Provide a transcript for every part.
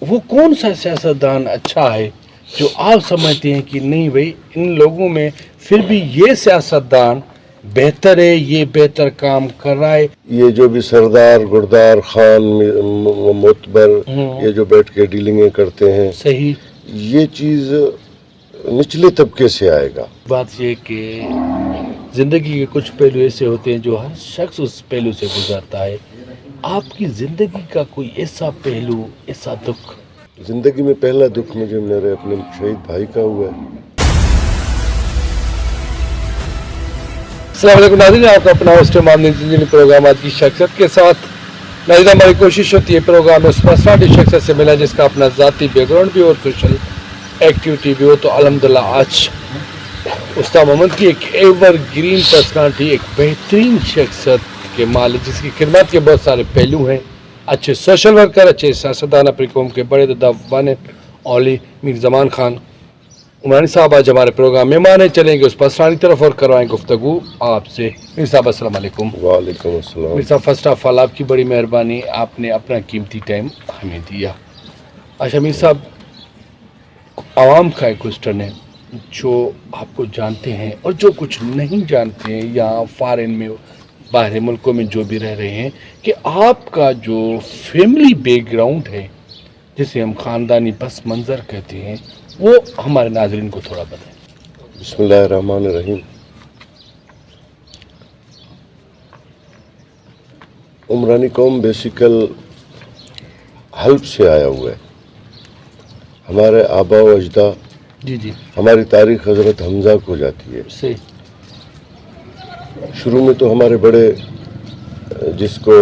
وہ کون سا سیاستدان اچھا ہے جو آپ سمجھتے ہیں کہ نہیں بھائی ان لوگوں میں پھر بھی یہ سیاستدان بہتر ہے، یہ بہتر کام کر رہا ہے؟ یہ جو بھی سردار گردار خان معتبر یہ جو بیٹھ کے ڈیلنگیں کرتے ہیں، صحیح. یہ چیز نچلے طبقے سے آئے گا. بات یہ کہ زندگی کے کچھ پہلو ایسے ہوتے ہیں جو ہر شخص اس پہلو سے گزرتا ہے. آپ کی زندگی کا کوئی ایسا پہلو، ایسا دکھ؟ زندگی میں پہلا دکھ مجھے میرے اپنے شہید بھائی کا ہوا ہے. السلام علیکم ناظرین، آپ کا اپنا ہوسٹ معاملے پروگرامات کی شخصیت کے ساتھ. ناظرین، ہماری کوشش ہوتی ہے پروگرام میں اس پرسنالٹی شخصیت سے ملا جس کا اپنا ذاتی بیک گراؤنڈ بھی اور سوشل ایکٹیویٹی بھی ہو. تو الحمدللہ آج استاد محمد کی ایک ایور گرین پرسنالٹی، ایک بہترین شخصیت کے مالک جس کی خدمات کے بہت سارے پہلو ہیں. اچھے سوشل ورکر، اچھے سیاستدان، اپنی قوم کے بڑے ددان اولی میر زمان خان عمرانی صاحب آج ہمارے پروگرام مہمان ہیں. چلیں گے اس پرسنالٹی کی طرف اور کروائیں گفتگو آپ سے. میر صاحب السلام علیکم. وعلیکم السلام. میر صاحب فرسٹ آف آل آپ کی بڑی مہربانی، آپ نے اپنا قیمتی ٹائم ہمیں دیا. اچھا میر صاحب، عوام کا ایک کوسچن ہے جو آپ کو جانتے ہیں اور جو کچھ نہیں جانتے ہیں یا فارن میں باہر ملکوں میں جو بھی رہ رہے ہیں، کہ آپ کا جو فیملی بیک گراؤنڈ ہے جسے ہم خاندانی پس منظر کہتے ہیں، وہ ہمارے ناظرین کو تھوڑا بتائیں. بسم اللہ الرحمن الرحیم. عمرانی قوم بیسیکل حلب سے آیا ہوا ہے. ہمارے آبا و اجداد، جی ہماری تاریخ حضرت حمزہ کو جاتی ہے. صحیح. شروع میں تو ہمارے بڑے جس کو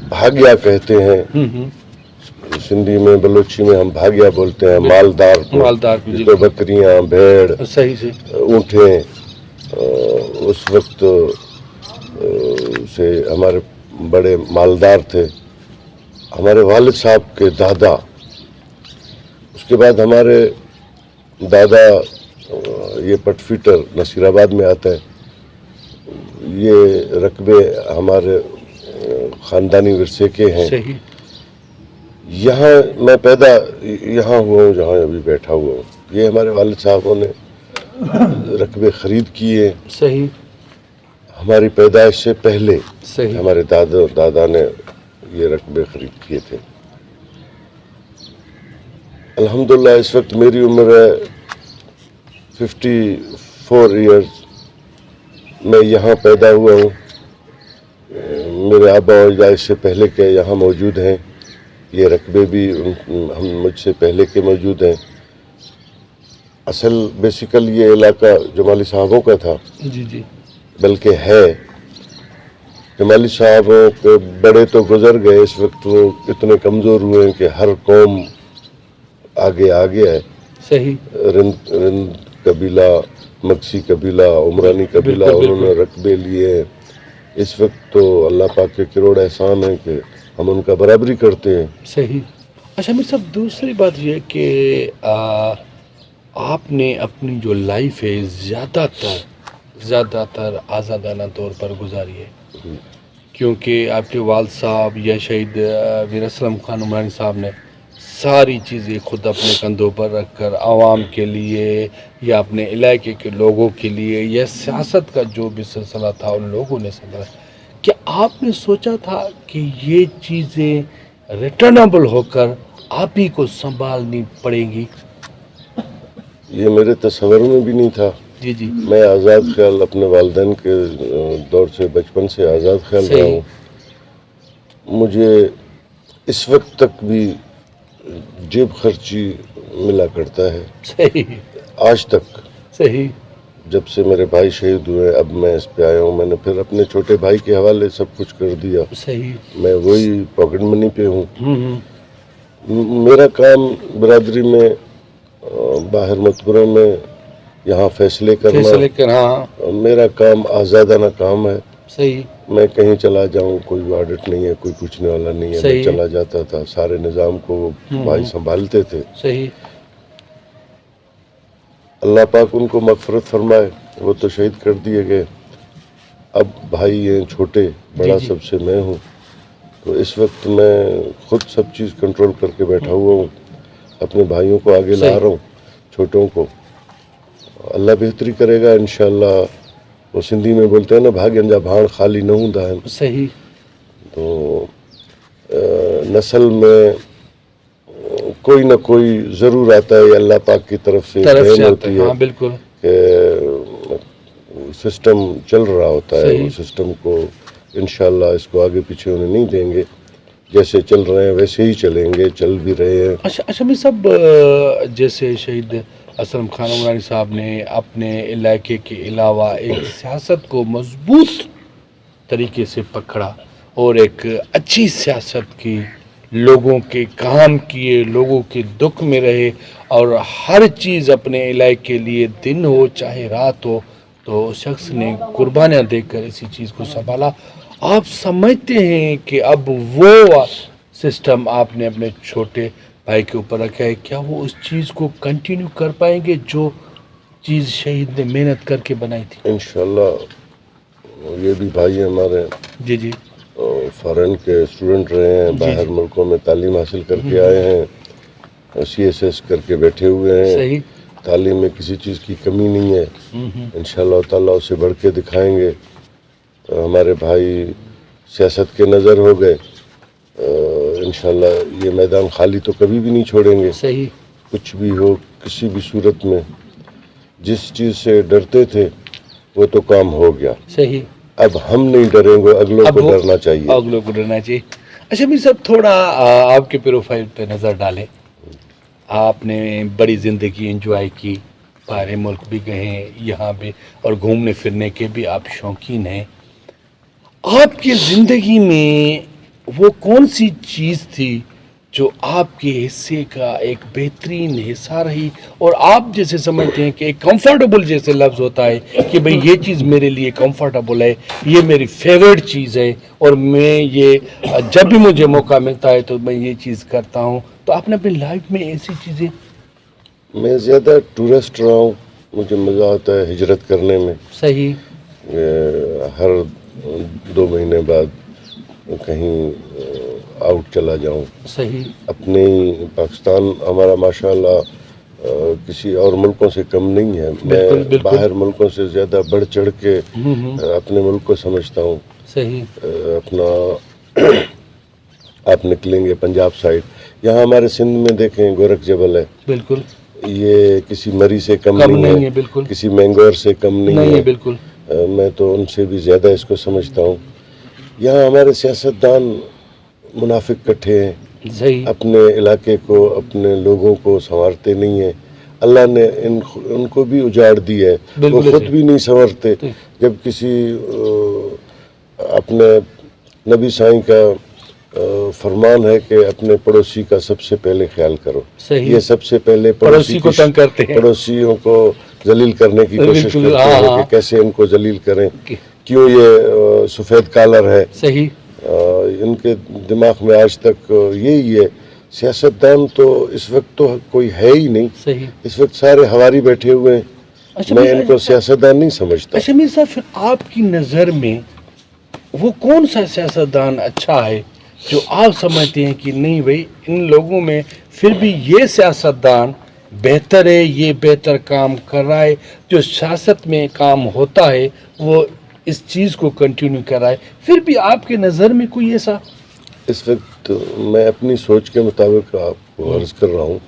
بھاگیا کہتے ہیں، سندھی میں بلوچی میں ہم بھاگیا بولتے ہیں، مالدار کو، جس میں بکریاں، بھیڑ، صحیح اونٹیں، اس وقت سے ہمارے بڑے مالدار تھے. ہمارے والد صاحب کے دادا، اس کے بعد ہمارے دادا، یہ پٹ فیٹر نصیر آباد میں آتا ہے. یہ رقبے ہمارے خاندانی ورثے کے ہیں. صحیح. یہاں میں پیدا یہاں ہوا ہوں جہاں ابھی بیٹھا ہوا ہوں. یہ ہمارے والد صاحبوں نے رقبے خرید کیے. صحیح. ہماری پیدائش سے پہلے صحیح. ہمارے دادا نے یہ رقبے خرید کیے تھے. الحمدللہ اس وقت میری عمر ہے 54 ایئرز. میں یہاں پیدا ہوا ہوں. میرے آبا و اجداد اس سے پہلے کے یہاں موجود ہیں. یہ رقبے بھی ہم مجھ سے پہلے کے موجود ہیں. اصل بیسیکل یہ علاقہ جمالی صاحبوں کا تھا، جی بلکہ ہے. جمالی صاحبوں کے بڑے تو گزر گئے، اس وقت وہ اتنے کمزور ہوئے ہیں کہ ہر قوم آگے ہے. صحیح. رند قبیلہ، مکسی قبیلہ، عمرانی قبیلہ، انہوں نے رقبے لیے. اس وقت تو اللہ پاک کے کروڑ احسان ہے کہ ہم ان کا برابری کرتے ہیں. صحیح. اچھا میر صاحب، دوسری بات یہ کہ آپ نے اپنی جو لائف ہے زیادہ تر آزادانہ طور پر گزاری ہے، کیونکہ آپ کے والد صاحب یا شہید میر اسلم خان عمرانی صاحب نے ساری چیزیں خود اپنے کندھوں پر رکھ کر عوام کے لیے یا اپنے علاقے کے لوگوں کے لیے یا سیاست کا جو بھی سلسلہ تھا ان لوگوں نے سنبھالا. کیا آپ نے سوچا تھا کہ یہ چیزیں ریٹرنیبل ہو کر آپ ہی کو سنبھالنی پڑیں گی؟ یہ میرے تصور میں بھی نہیں تھا. جی. میں آزاد خیال اپنے والدین کے دور سے، بچپن سے آزاد خیال رہا ہوں. مجھے اس وقت تک بھی جیب خرچی ملا کرتا ہے. صحیح. آج تک. صحیح. جب سے میرے بھائی شہید ہوئے اب میں اس پہ آیا ہوں. میں نے پھر اپنے چھوٹے بھائی کے حوالے سب کچھ کر دیا. صحیح. میں وہی پاکٹ منی پہ ہوں. میرا کام برادری میں، باہر متبروں میں، یہاں فیصلے کرنا میرا کام آزادانہ کام ہے. صحیح. میں کہیں چلا جاؤں، کوئی آڈٹ نہیں ہے، کوئی پوچھنے والا نہیں ہے. میں چلا جاتا تھا، سارے نظام کو وہ بھائی سنبھالتے تھے. صحیح. اللہ پاک ان کو مغفرت فرمائے، وہ تو شہید کر دیے گئے. اب بھائی ہیں چھوٹے، بڑا سب سے میں ہوں. تو اس وقت میں خود سب چیز کنٹرول کر کے بیٹھا ہوا ہوں, اپنے بھائیوں کو آگے لا رہا ہوں, چھوٹوں کو. اللہ بہتری کرے گا انشاءاللہ. وہ سندھی میں بولتے ہیں نا, بھاگن جا بھاڑ خالی نہ ہوں دہن. صحیح. تو نسل میں کوئی نہ کوئی ضرور آتا ہے, اللہ پاک کی طرف سے دین ہوتی ہے. ہاں بالکل. کہ سسٹم چل رہا ہوتا ہے, وہ سسٹم کو انشاءاللہ اس کو آگے پیچھے ہونے نہیں دیں گے. جیسے چل رہے ہیں ویسے ہی چلیں گے, چل بھی رہے ہیں. اچھا میں صاحب, جیسے شہید اسلم خان عمرانی صاحب نے اپنے علاقے کے علاوہ ایک سیاست کو مضبوط طریقے سے پکڑا اور ایک اچھی سیاست کی, لوگوں کے کام کیے, لوگوں کے دکھ میں رہے, اور ہر چیز اپنے علاقے کے لیے, دن ہو چاہے رات ہو, تو اس شخص نے قربانیاں دے کر اسی چیز کو سنبھالا. آپ سمجھتے ہیں کہ اب وہ سسٹم آپ نے اپنے چھوٹے بھائی کے اوپر رکھا ہے, کیا وہ اس چیز کو کنٹینیو کر پائیں گے جو چیز شہید نے محنت کر کے بنائی تھی؟ انشاءاللہ. یہ بھی بھائی ہمارے جی فارن کے اسٹوڈنٹ رہے ہیں, باہر ملکوں میں تعلیم حاصل کر کے آئے ہیں, CSS کر کے بیٹھے ہوئے ہیں. صحیح. تعلیم میں کسی چیز کی کمی نہیں ہے. انشاءاللہ تعالیٰ اسے بڑھ کے دکھائیں گے. ہمارے بھائی سیاست کے نظر ہو گئے. انشاءاللہ یہ میدان خالی تو کبھی بھی نہیں چھوڑیں گے. صحیح. کچھ بھی ہو, کسی بھی صورت میں جس چیز سے ڈرتے تھے وہ تو کام ہو گیا. صحیح. اب ہم نہیں ڈریں گے, اگلوں کو ڈرنا چاہیے. اگلوں کو ڈرنا چاہیے. اچھا میر صاحب, تھوڑا آپ کے پروفائل پہ نظر ڈالیں. آپ نے بڑی زندگی انجوائے کی, باہر ملک بھی گئے ہیں, یہاں بھی, اور گھومنے پھرنے کے بھی آپ شوقین ہیں. آپ کی زندگی میں وہ کون سی چیز تھی جو آپ کے حصے کا ایک بہترین حصہ رہی, اور آپ جیسے سمجھتے ہیں کہ ایک کمفرٹیبل جیسے لفظ ہوتا ہے کہ بھئی یہ چیز میرے لیے کمفرٹیبل ہے, یہ میری فیوریٹ چیز ہے, اور میں یہ جب بھی مجھے موقع ملتا ہے تو میں یہ چیز کرتا ہوں. تو آپ نے اپنی لائف میں ایسی چیزیں؟ میں زیادہ ٹورسٹ رہا ہوں, مجھے مزہ آتا ہے ہجرت کرنے میں. صحیح. ہر 2 مہینے بعد کہیں آؤٹ چلا جاؤں. صحیح. اپنے پاکستان ہمارا ماشاءاللہ کسی اور ملکوں سے کم نہیں ہے. میں باہر ملکوں سے زیادہ بڑھ چڑھ کے اپنے ملک کو سمجھتا ہوں. صحیح. اپنا آپ نکلیں گے پنجاب سائڈ, یہاں ہمارے سندھ میں دیکھیں گورکھ جبل ہے. بالکل. یہ کسی مری سے کم نہیں ہے, بالکل. کسی مینگور سے کم نہیں ہے. بالکل. میں تو ان سے بھی زیادہ اس کو سمجھتا ہوں. یہاں ہمارے سیاستدان منافق کٹھے ہیں. صحیح. اپنے علاقے کو, اپنے لوگوں کو سنوارتے نہیں ہیں. اللہ نے ان کو بھی اجاڑ دی ہے, وہ خود بھی نہیں سنورتے. جب کسی اپنے نبی سائیں کا فرمان ہے کہ اپنے پڑوسی کا سب سے پہلے خیال کرو. صحیح. یہ سب سے پہلے پڑوسی کو تنگ کرتے ہیں, پڑوسیوں کو ذلیل کرنے کی کوشش کرتے ہیں کہ کیسے ان کو ذلیل کریں, کیوں یہ سفید کالر ہے. صحیح. ان کے دماغ میں آج تک یہی ہے. سیاستدان تو اس وقت تو کوئی ہے ہی نہیں. صحیح. اس وقت سارے ہواری بیٹھے ہوئے ہیں. میں ان کو سیاستدان نہیں سمجھتا. اچھا میر صاحب, پھر آپ کی نظر میں وہ کون سا سیاستدان اچھا ہے جو آپ سمجھتے ہیں کہ نہیں بھائی ان لوگوں میں پھر بھی یہ سیاستدان بہتر ہے, یہ بہتر کام کر رہا ہے, جو سیاست میں کام ہوتا ہے وہ اس چیز کو کنٹینیو کر رہا ہے, پھر بھی آپ کے نظر میں کوئی ایسا؟ اس وقت میں اپنی سوچ کے مطابق آپ کو عرض کر رہا ہوں.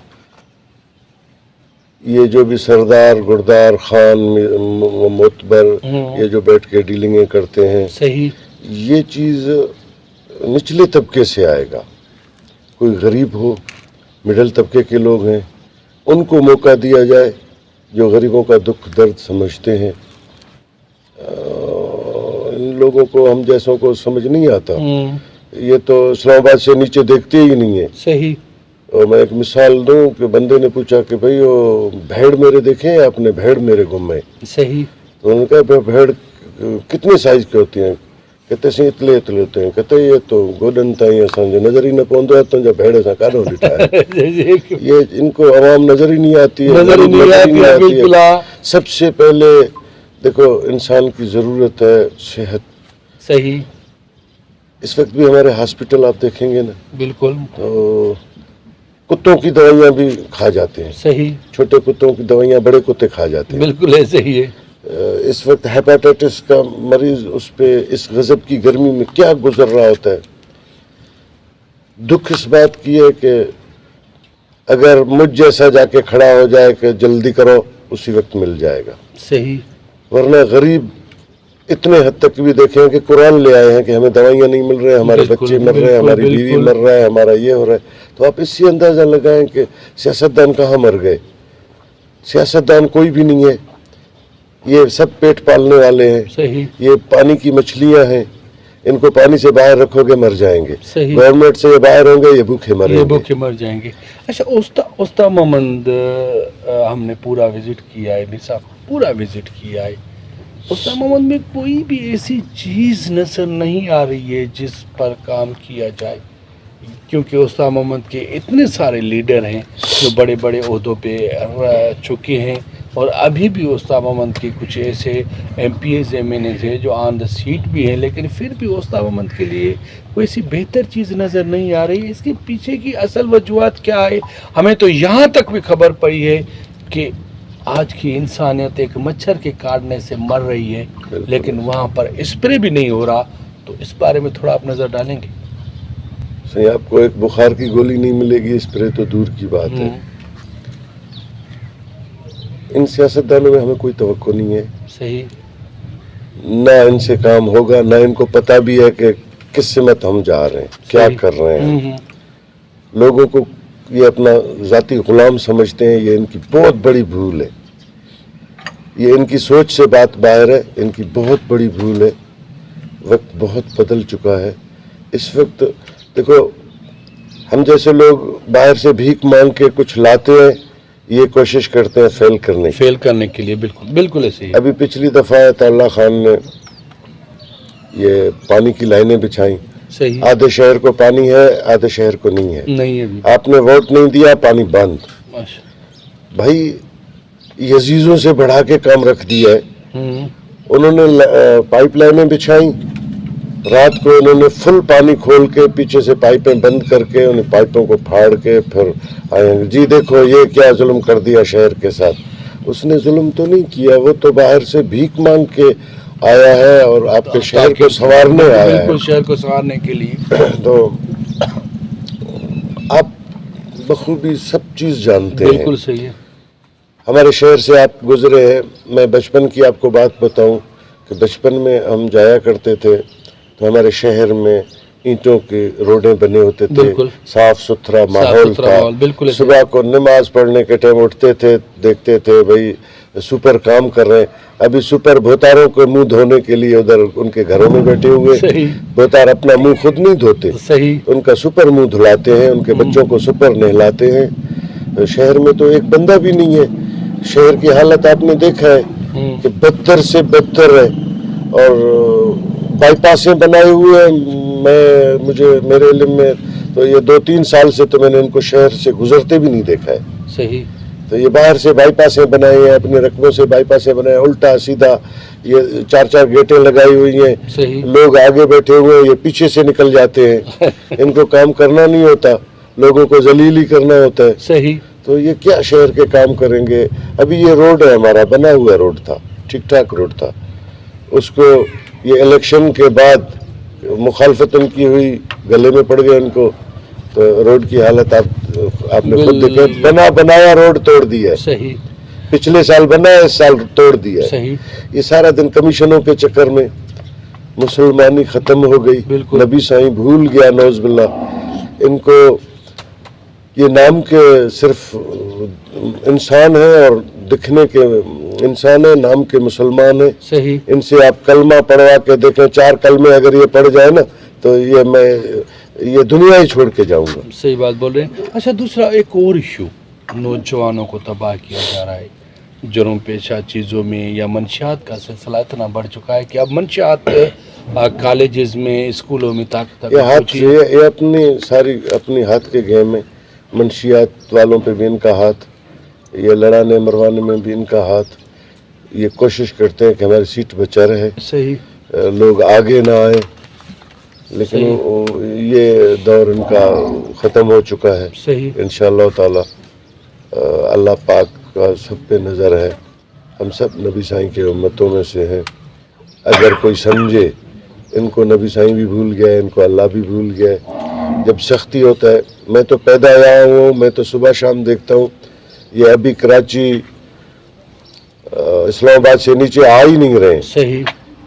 یہ جو بھی سردار, گردار, خان, معتبر, یہ جو بیٹھ کے ڈیلنگیں کرتے ہیں, صحیح, یہ چیز نچلے طبقے سے آئے گا. کوئی غریب ہو, مڈل طبقے کے لوگ ہیں, ان کو موقع دیا جائے جو غریبوں کا دکھ درد سمجھتے ہیں. ان لوگوں کو, ہم جیسوں کو سمجھ نہیں آتا. یہ تو اسلام آباد سے نیچے دیکھتے ہی نہیں ہیں. صحیح. اور میں ایک مثال دوں کہ بندے نے پوچھا کہ بھئی وہ بھیڑ میرے دیکھیں آپ نے, بھیڑ میرے گھومے. صحیح. تو انہوں نے کہا بھیڑ کتنے سائز کے ہوتی ہیں؟ کہتے ہیں اتلے اتلے ہوتے ہیں. کہتے یہ تو گوڈن تائیں اساں جو نظر ہی نہ پوندو ہے تو جو بھیڑ اساں کاڈوں ڈٹھا ہے. یہ ان کو عوام نظر ہی نہیں آتی ہے, نظر ہی نہیں آتی ہے. سب سے پہلے دیکھو انسان کی ضرورت ہے صحت. صحیح. اس وقت بھی ہمارے ہاسپٹل آپ دیکھیں گے نا بالکل تو کتوں کی دوائیاں بھی کھا جاتے ہیں, صحیح, چھوٹے کتوں کی دوائیاں بڑے کتے کھا جاتے ہیں. بالکل ایسے ہی ہے. اس وقت ہیپاٹائٹس کا مریض اس پہ اس غضب کی گرمی میں کیا گزر رہا ہوتا ہے. دکھ اس بات کی ہے کہ اگر مجھ جیسا جا کے کھڑا ہو جائے کہ جلدی کرو اسی وقت مل جائے گا, صحیح, ورنہ غریب اتنے حد تک بھی دیکھیں کہ قرآن لے آئے ہیں کہ ہمیں دوائیاں نہیں مل رہے, ہمارے بالکل, بچے مر رہے ہیں, ہماری بالکل, بیوی مر رہا ہے, ہمارا یہ ہو رہا ہے. تو آپ اس سے اندازہ لگائیں کہ سیاستدان کہاں مر گئے. سیاستدان کوئی بھی نہیں ہے, یہ سب پیٹ پالنے والے ہیں, صحیح, یہ پانی کی مچھلیاں ہیں, ان کو پانی سے باہر رکھو گے مر جائیں گے, صحیح, گورنمنٹ سے یہ باہر ہوں گے یہ بھوکے مریں یہ گے. بھوکے مر جائیں گے. اچھا استا محمد ہم نے پورا وزٹ کیا ہے, نصاب پورا وزٹ کیا ہے. استا محمد میں کوئی بھی ایسی چیز نظر نہیں آ رہی ہے جس پر کام کیا جائے, کیونکہ استا محمد کے اتنے سارے لیڈر ہیں جو بڑے بڑے عہدوں پہ رہ چکے ہیں, اور ابھی بھی استا محمد کے کچھ ایسے M P As M N As ہیں جو آن دا سیٹ بھی ہیں, لیکن پھر بھی استا محمد کے لیے کوئی ایسی بہتر چیز نظر نہیں آ رہی. اس کے پیچھے کی اصل وجوہات کیا ہے؟ ہمیں تو یہاں تک بھی خبر پڑی ہے کہ آج کی انسانیت ایک مچھر کے کاٹنے سے مر رہی ہے, لیکن وہاں پر اسپرے بھی نہیں ہو رہا. تو اس بارے میں تھوڑا آپ نظر ڈالیں گے؟ صحیح, آپ کو ایک بخار کی گولی نہیں ملے گی, اسپرے تو دور کی بات ہے. ان سیاستدانوں میں ہمیں کوئی توقع نہیں ہے, صحیح, نہ ان سے کام ہوگا, نہ ان کو پتہ بھی ہے کہ کس سمت ہم جا رہے ہیں, کیا صحیح, کر رہے ہیں. لوگوں کو یہ اپنا ذاتی غلام سمجھتے ہیں, یہ ان کی بہت بڑی بھول ہے. یہ ان کی سوچ سے بات باہر ہے, ان کی بہت بڑی بھول ہے. وقت بہت بدل چکا ہے. اس وقت دیکھو, ہم جیسے لوگ باہر سے بھیک مانگ کے کچھ لاتے ہیں, یہ کوشش کرتے ہیں فیل کرنے کے لیے. بالکل بالکل ایسے ہی. ابھی پچھلی دفعہ عطا اللہ خان نے یہ پانی کی لائنیں بچھائیں, صحیح, آدھے شہر کو پانی ہے, آدھے شہر کو نہیں ہے. نہیں ابھی آپ نے ووٹ نہیں دیا, پانی بند. بھائی یزیزوں سے بڑھا کے کام رکھ دیا ہے. انہوں نے پائپ لائنیں بچھائیں, رات کو انہوں نے فل پانی کھول کے پیچھے سے پائپیں بند کر کے ان پائپوں کو پھاڑ کے پھر آئے, جی دیکھو یہ کیا ظلم کر دیا شہر کے ساتھ. اس نے ظلم تو نہیں کیا, وہ تو باہر سے بھیک مانگ کے آیا ہے اور آپ کے شہر کو سنوارنے آیا ہے. بالکل, شہر کو سنوارنے کے لیے. تو آپ بخوبی سب چیز جانتے ہیں. بالکل صحیح ہے. ہمارے شہر سے آپ گزرے ہیں, میں بچپن کی آپ کو بات بتاؤں کہ بچپن میں ہم جایا کرتے تھے تو ہمارے شہر میں اینٹوں کی روڈیں بنے ہوتے تھے, صاف ستھرا ماحول تھا. صبح کو نماز پڑھنے کے ٹائم اٹھتے تھے, دیکھتے تھے بھائی سپر کام کر رہے ہیں. ابھی سپر بھوتاروں کے منہ دھونے کے لیے ادھر ان کے گھروں میں بیٹھے ہوئے. بھوتار اپنا منہ خود نہیں دھوتے, ان کا سپر منہ دھلاتے ہیں, ان کے بچوں کو سپر نہلاتے ہیں. شہر میں تو ایک بندہ بھی نہیں ہے. شہر کی حالت آپ نے دیکھا ہے کہ بدتر سے بدتر ہے, اور بائی پاسیں بنائے ہوئے ہیں. مجھے میرے علم میں تو یہ 2-3 سال سے تو میں نے ان کو شہر سے گزرتے بھی نہیں دیکھا ہے. صحیح. تو یہ باہر سے بائی پاسیں بنائے ہیں, اپنے رقبوں سے بائی پاسیں بنائے, الٹا سیدھا یہ 4 گیٹیں لگائی ہوئی ہیں. صحیح. لوگ آگے بیٹھے ہوئے ہیں, یہ پیچھے سے نکل جاتے ہیں. ان کو کام کرنا نہیں ہوتا, لوگوں کو ذلیل ہی کرنا ہوتا ہے. صحیح. تو یہ کیا شہر کے کام کریں گے. ابھی یہ روڈ ہے ہمارا, بنا ہوا روڈ تھا, ٹھیک ٹھاک روڈ تھا. اس کو یہ الیکشن کے بعد مخالفت ان کی ہوئی, گلے میں پڑ گئے ان کو, تو روڈ کی حالت آپ نے خود دیکھا. بنایا روڈ توڑ دیا. صحیح. پچھلے سال بنا, اس سال توڑ دیا. صحیح. یہ سارا دن کمیشنوں کے چکر میں مسلمانی ختم ہو گئی. نبی سائیں بھول گیا, نوز باللہ. ان کو یہ نام کے صرف انسان ہیں اور دکھنے کے انسان ہیں, نام کے مسلمان ہیں. صحیح. ان سے آپ کلمہ پڑھوا کے دیکھیں, 4 کلمے اگر یہ پڑھ جائے نا تو یہ دنیا ہی چھوڑ کے جاؤں گا. صحیح بات بول رہے ہیں. اچھا, دوسرا ایک اور ایشو, نوجوانوں کو تباہ کیا جا رہا ہے جرم پیشہ چیزوں میں, یا منشیات کا سلسلہ اتنا بڑھ چکا ہے کہ اب منشیات کالجز میں, اسکولوں میں یہ اپنی ساری اپنی ہاتھ کے گیم میں, منشیات والوں پہ بھی ان کا ہاتھ, یہ لڑانے مروانے میں بھی ان کا ہاتھ. یہ کوشش کرتے ہیں کہ ہماری سیٹ بچا رہے. صحیح. لوگ آگے نہ آئے. لیکن صحیح. یہ دور ان کا ختم ہو چکا ہے. صحیح. انشاءاللہ تعالی اللہ پاک کا سب پہ نظر ہے. ہم سب نبی سائیں کے امتوں میں سے ہیں. اگر کوئی سمجھے ان کو نبی سائیں بھی بھول گئے، ان کو اللہ بھی بھول گئے. جب سختی ہوتا ہے، میں تو پیدا آیا ہوں، میں تو صبح شام دیکھتا ہوں. یہ ابھی کراچی اسلام آباد سے نیچے آ ہی نہیں رہے. صحیح.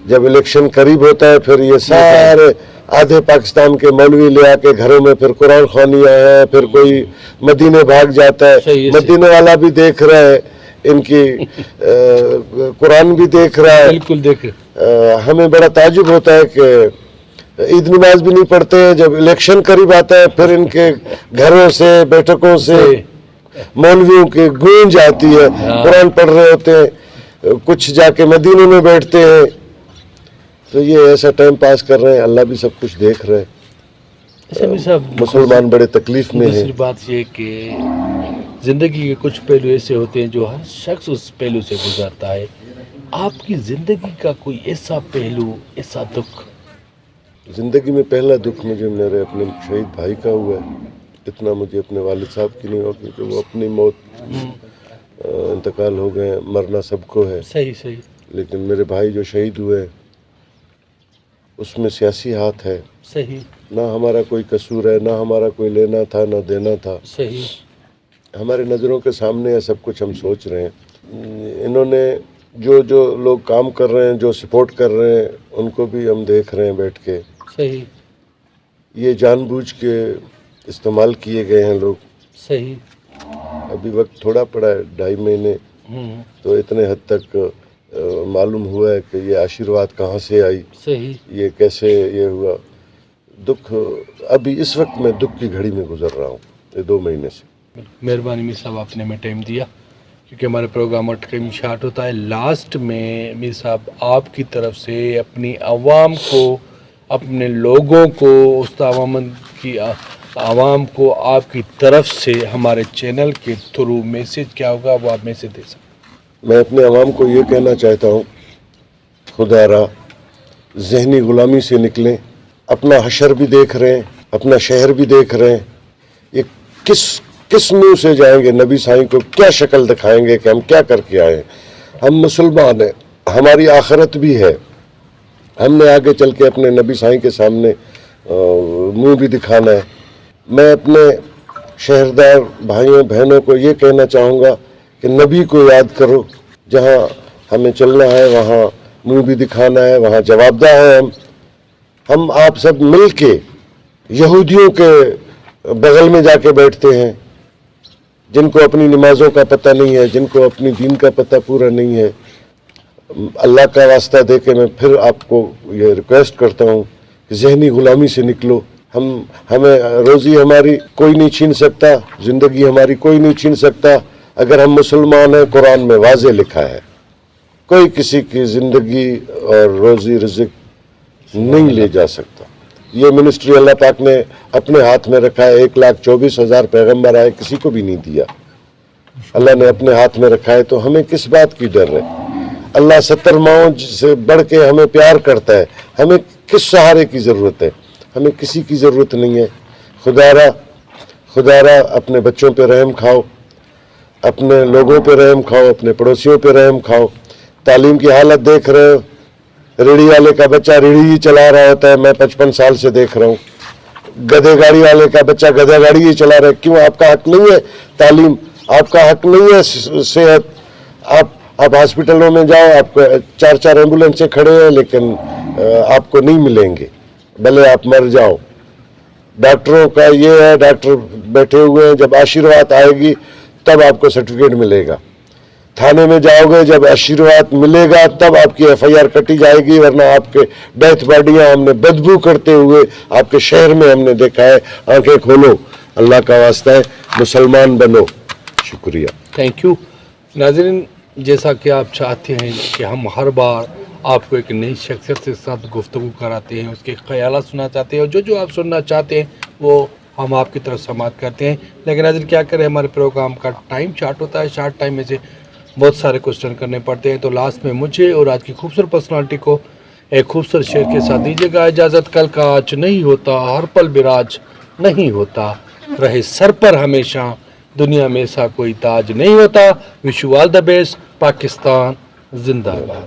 جب الیکشن قریب ہوتا ہے پھر یہ سارے آدھے پاکستان کے مولوی لے آ کے گھروں میں پھر قرآن خوانیاں ہیں. پھر کوئی مدینے بھاگ جاتا ہے. صحیح. مدینے والا بھی دیکھ رہا ہے، ان کی قرآن بھی دیکھ رہا ہے. بالکل دیکھ. ہمیں بڑا تعجب ہوتا ہے کہ عید نماز بھی نہیں پڑھتے ہیں. جب الیکشن قریب آتا ہے پھر ان کے گھروں سے بیٹھکوں سے مولویوں کی گونج آتی ہے. قرآن پڑھ رہے ہوتے ہیں، کچھ جا کے مدینے میں بیٹھتے ہیں. تو یہ ایسا ٹائم پاس کر رہے ہیں. اللہ بھی سب کچھ دیکھ رہے ہیں. مسلمان بڑے تکلیف میں ہیں. دوسری بات یہ کہ زندگی کے کچھ پہلو ایسے ہوتے ہیں جو ہر شخص اس پہلو سے گزرتا ہے. آپ کی زندگی کا کوئی ایسا پہلو، ایسا دکھ؟ زندگی میں پہلا دکھ مجھے میرے اپنے شہید بھائی کا ہوا ہے. اتنا مجھے اپنے والد صاحب کی نہیں ہوا کیونکہ وہ اپنی موت انتقال ہو گئے. مرنا سب کو ہے. صحیح. صحیح. لیکن میرے بھائی جو شہید ہوئے اس میں سیاسی ہاتھ ہے. صحیح. نہ ہمارا کوئی قصور ہے، نہ ہمارا کوئی لینا تھا نہ دینا تھا. صحیح. ہمارے نظروں کے سامنے ہے سب کچھ. ہم سوچ رہے ہیں انہوں نے جو لوگ کام کر رہے ہیں، جو سپورٹ کر رہے ہیں، ان کو بھی ہم دیکھ رہے ہیں بیٹھ کے. صحیح. یہ جان بوجھ کے استعمال کیے گئے ہیں لوگ. صحیح. ابھی وقت تھوڑا پڑا ہے، 2.5 مہینے، تو اتنے حد تک معلوم ہوا ہے کہ یہ آشیرواد کہاں سے آئی. صحیح. یہ کیسے یہ ہوا. دکھ ابھی اس وقت میں دکھ کی گھڑی میں گزر رہا ہوں یہ 2 مہینے سے. مہربانی میر صاحب، آپ نے ہمیں ٹائم دیا کیونکہ ہمارے پروگرام اور ٹائم شارٹ ہوتا ہے. لاسٹ میں میر صاحب آپ کی طرف سے اپنی عوام کو، اپنے لوگوں کو، اس عوام کو آپ کی طرف سے ہمارے چینل کے تھرو میسج کیا ہوگا وہ آپ میسج دے سکتے؟ میں اپنے عوام کو یہ کہنا چاہتا ہوں، خدا را ذہنی غلامی سے نکلیں. اپنا حشر بھی دیکھ رہے ہیں، اپنا شہر بھی دیکھ رہے ہیں. یہ کس منہ سے جائیں گے نبی سائیں کو کیا شکل دکھائیں گے کہ ہم کیا کر کے آئے ہیں؟ ہم مسلمان ہیں، ہماری آخرت بھی ہے. ہم نے آگے چل کے اپنے نبی سائیں کے سامنے منہ بھی دکھانا ہے. میں اپنے شہردار بھائیوں بہنوں کو یہ کہنا چاہوں گا کہ نبی کو یاد کرو. جہاں ہمیں چلنا ہے وہاں منہ بھی دکھانا ہے، وہاں جواب دہ ہے. ہم آپ سب مل کے یہودیوں کے بغل میں جا کے بیٹھتے ہیں، جن کو اپنی نمازوں کا پتہ نہیں ہے، جن کو اپنی دین کا پتہ پورا نہیں ہے. اللہ کا واسطہ دے کے میں پھر آپ کو یہ ریکویسٹ کرتا ہوں کہ ذہنی غلامی سے نکلو. ہمیں روزی ہماری کوئی نہیں چھین سکتا، زندگی ہماری کوئی نہیں چھین سکتا. اگر ہم مسلمان ہیں، قرآن میں واضح لکھا ہے کوئی کسی کی زندگی اور روزی رزق نہیں لے جا سکتا. یہ منسٹری اللہ پاک نے اپنے ہاتھ میں رکھا ہے. 1,24,000 پیغمبر آئے، کسی کو بھی نہیں دیا. اللہ نے اپنے ہاتھ میں رکھا ہے، تو ہمیں کس بات کی ڈر ہے؟ اللہ 70 ماؤں سے بڑھ کے ہمیں پیار کرتا ہے. ہمیں کس سہارے کی ضرورت ہے؟ ہمیں کسی کی ضرورت نہیں ہے. خدا را اپنے بچوں پہ رحم کھاؤ، اپنے لوگوں پہ رحم کھاؤ، اپنے پڑوسیوں پہ رحم کھاؤ. تعلیم کی حالت دیکھ رہے ہو، ریڑھی والے کا بچہ ریڑھی ہی چلا رہا ہوتا ہے. میں 55 سال سے دیکھ رہا ہوں. گدھے گاڑی والے کا بچہ گدھا گاڑی ہی چلا رہا ہے. کیوں؟ آپ کا حق نہیں ہے تعلیم، آپ کا حق نہیں ہے صحت. آپ ہاسپٹلوں میں جاؤ، آپ کو 4 ایمبولینسیں کھڑے ہیں لیکن آپ کو نہیں ملیں گے، بھلے آپ مر جاؤ. ڈاکٹروں کا یہ ہے، ڈاکٹر بیٹھے ہوئے ہیں، جب آشیرواد آئے گی تب آپ کو سرٹیفکیٹ ملے گا. تھانے میں جاؤ گے، جب آشیرواد ملے گا تب آپ کی FIR کٹی جائے گی، ورنہ آپ کے ڈیتھ باڈیاں ہم نے بدبو کرتے ہوئے آپ کے شہر میں ہم نے دیکھا ہے. آنکھیں کھولو، اللہ کا واسطہ ہے، مسلمان بنو. شکریہ. Thank you. ناظرین، جیسا کہ آپ چاہتے ہیں کہ ہم ہر بار آپ کو ایک نئی شخصیت کے ساتھ گفتگو کراتے ہیں، اس کے خیالات سننا چاہتے ہیں، اور جو آپ سننا چاہتے ہیں وہ ہم آپ کی طرف سماعت کرتے ہیں. لیکن ناظرین کیا کریں، ہمارے پروگرام کا ٹائم شارٹ ہوتا ہے. شارٹ ٹائم میں سے بہت سارے کوسچن کرنے پڑتے ہیں، تو لاسٹ میں مجھے اور آج کی خوبصورت پرسنالٹی کو ایک خوبصورت شعر کے ساتھ دیجیے گا اجازت. کل کا آج نہیں ہوتا, ہر پل براج نہیں ہوتا, رہے سر پر ہمیشہ, دنیا میں ایسا کوئی تاج نہیں ہوتا. Wish you all the best. Pakistan زندہ باد.